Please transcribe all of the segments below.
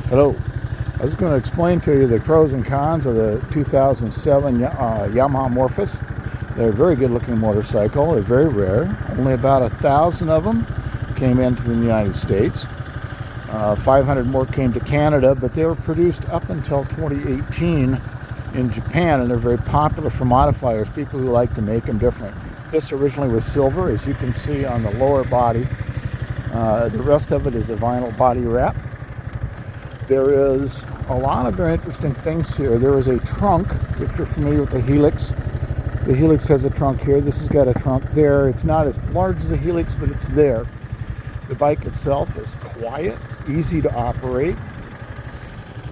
Hello. I was going to explain to you the pros and cons of the 2007 Yamaha Morphous. They're a very good looking motorcycle. They're very rare. Only about 1,000 of them came into the United States. 500 more came to Canada, but they were produced up until 2018 in Japan, and they're very popular for modifiers, people who like to make them different. This originally was silver, as you can see on the lower body. The rest of it is a vinyl body wrap. There is a lot of very interesting things here. There is a trunk, if you're familiar with the Helix. The Helix has a trunk here. This has got a trunk there. It's not as large as the Helix, but it's there. The bike itself is quiet, easy to operate.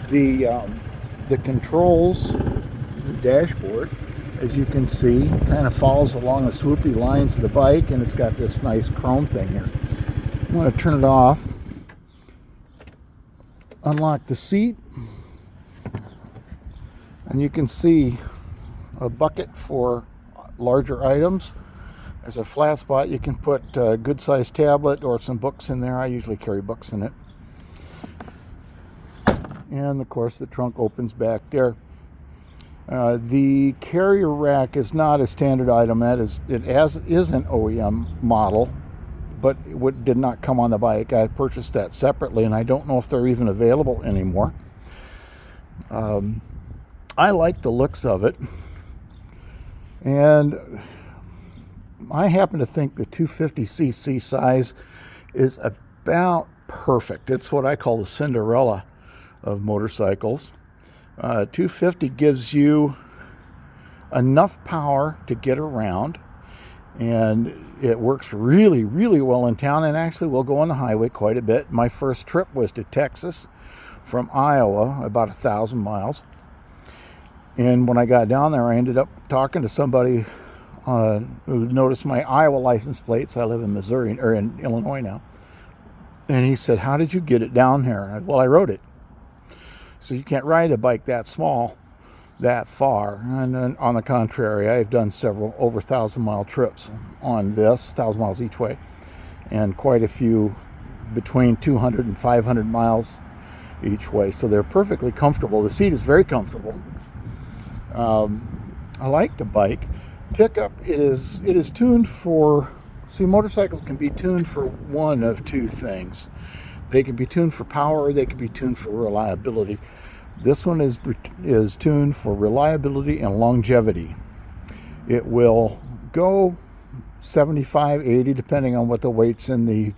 The controls, the dashboard, as you can see, kind of follows along the swoopy lines of the bike, and it's got this nice chrome thing here. I'm going to turn it off. Unlock the seat, and you can see a bucket for larger items. There's a flat spot. You can put a good sized tablet or some books in there. I usually carry books in it. And of course the trunk opens back there. The carrier rack is not a standard item. It is an OEM model, but it did not come on the bike. I purchased that separately, and I don't know if they're even available anymore. I like the looks of it, and I happen to think the 250cc size is about perfect. It's what I call the Cinderella of motorcycles. 250 gives you enough power to get around, and it works really, really well in town, and actually will go on the highway quite a bit. My first trip was to Texas from Iowa, about 1,000 miles. And when I got down there, I ended up talking to somebody who noticed my Iowa license plates. I live in Missouri, or in Illinois now. And he said, "How did you get it down here?" And well, I rode it. So you can't ride a bike that small that far. And then on the contrary, I've done several over 1,000-mile trips on this, 1,000 miles each way, and quite a few between 200 and 500 miles each way. So they're perfectly comfortable. The seat is very comfortable. I like the bike. Pickup, it is tuned for, see, motorcycles can be tuned for one of two things. They can be tuned for power, or they can be tuned for reliability. This one is tuned for reliability and longevity. It will go 75, 80, depending on what the weights in the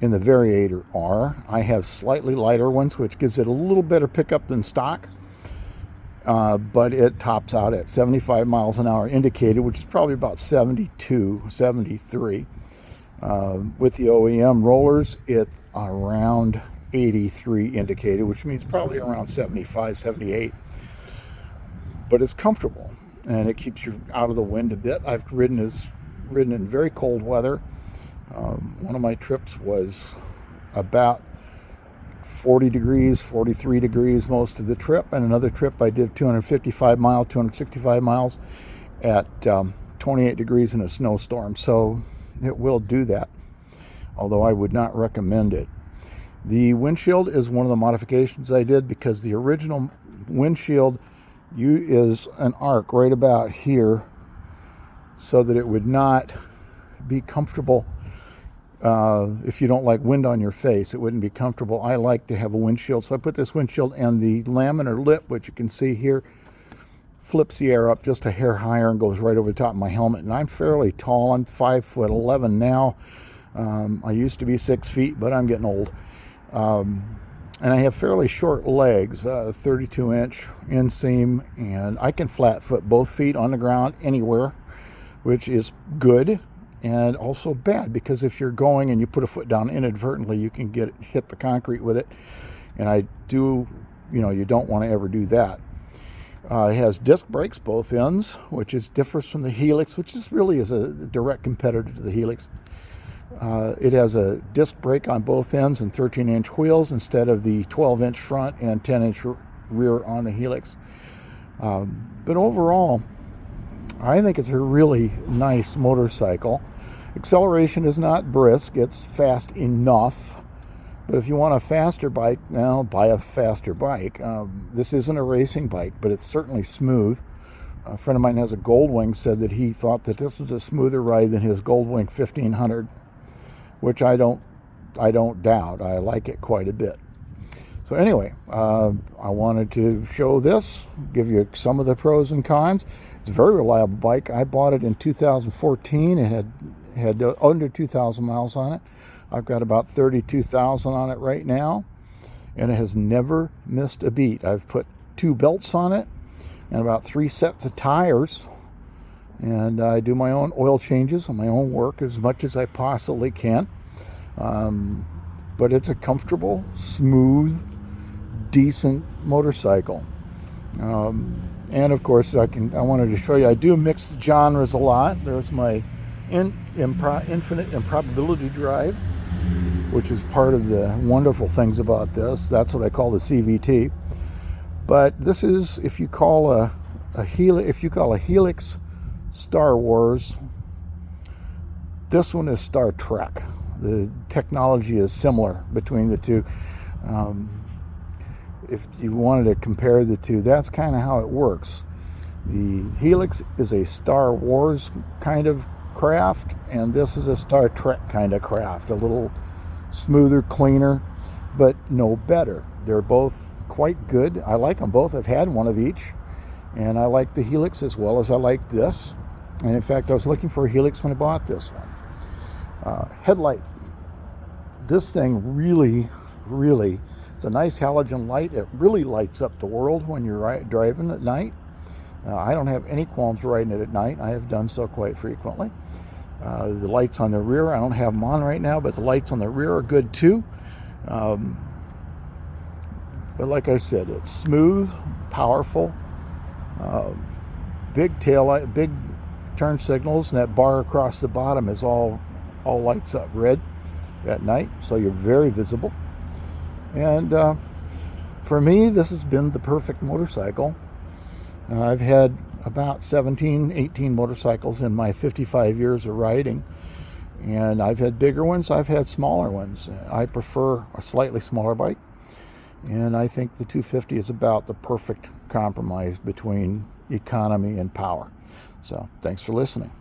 variator are. I have slightly lighter ones, which gives it a little better pickup than stock. But it tops out at 75 miles an hour indicated, which is probably about 72, 73. With the OEM rollers, it's around 83 indicated, which means probably around 75, 78. But it's comfortable, and it keeps you out of the wind a bit. I've ridden in very cold weather. One of my trips was about 40 degrees, 43 degrees most of the trip, and another trip I did 255 miles, 265 miles at 28 degrees in a snowstorm. So it will do that, although I would not recommend it. The windshield is one of the modifications I did, because the original windshield is an arc right about here, so that it would not be comfortable. If you don't like wind on your face, it wouldn't be comfortable. I like to have a windshield, so I put this windshield, and the laminar lip, which you can see here, flips the air up just a hair higher and goes right over the top of my helmet. And I'm fairly tall. I'm 5'11" now. I used to be 6 feet, but I'm getting old. And I have fairly short legs, 32-inch inseam, and I can flat foot both feet on the ground anywhere, which is good and also bad, because if you're going and you put a foot down inadvertently, you can hit the concrete with it. And you don't want to ever do that. It has disc brakes both ends, which differs from the Helix, which really is a direct competitor to the Helix. It has a disc brake on both ends and 13-inch wheels instead of the 12-inch front and 10-inch rear on the Helix. But overall, I think it's a really nice motorcycle. Acceleration is not brisk. It's fast enough, But if you want a faster bike, now buy a faster bike. This isn't a racing bike, but it's certainly smooth. A friend of mine has a Goldwing, said that he thought that this was a smoother ride than his Goldwing 1500, which I don't doubt. I like it quite a bit. So anyway, I wanted to show this, give you some of the pros and cons. It's a very reliable bike. I bought it in 2014. It had under 2,000 miles on it. I've got about 32,000 on it right now, and it has never missed a beat. I've put 2 belts on it and about 3 sets of tires, and I do my own oil changes and my own work as much as I possibly can. But it's a comfortable, smooth, decent motorcycle. And of course, I wanted to show you, I do mix genres a lot. There's my infinite improbability drive, which is part of the wonderful things about this. That's what I call the CVT. But this is, if you call a Helix Star Wars, this one is Star Trek. The technology is similar between the two. If you wanted to compare the two, that's kind of how it works. The Helix is a Star Wars kind of craft, and this is a Star Trek kind of craft. A little smoother, cleaner, but no better. They're both quite good. I like them both. I've had one of each, and I like the Helix as well as I like this. And in fact, I was looking for a Helix when I bought this one. Headlight. This thing really, it's a nice halogen light. It really lights up the world when you're driving at night. I don't have any qualms riding it at night. I have done so quite frequently. The lights on the rear, I don't have them on right now, but the lights on the rear are good too. But like I said, it's smooth, powerful, big tail light, big turn signals, and that bar across the bottom is all lights up red at night, so you're very visible. And for me, this has been the perfect motorcycle. I've had about 17, 18 motorcycles in my 55 years of riding, and I've had bigger ones, I've had smaller ones. I prefer a slightly smaller bike, and I think the 250 is about the perfect compromise between economy and power. So thanks for listening.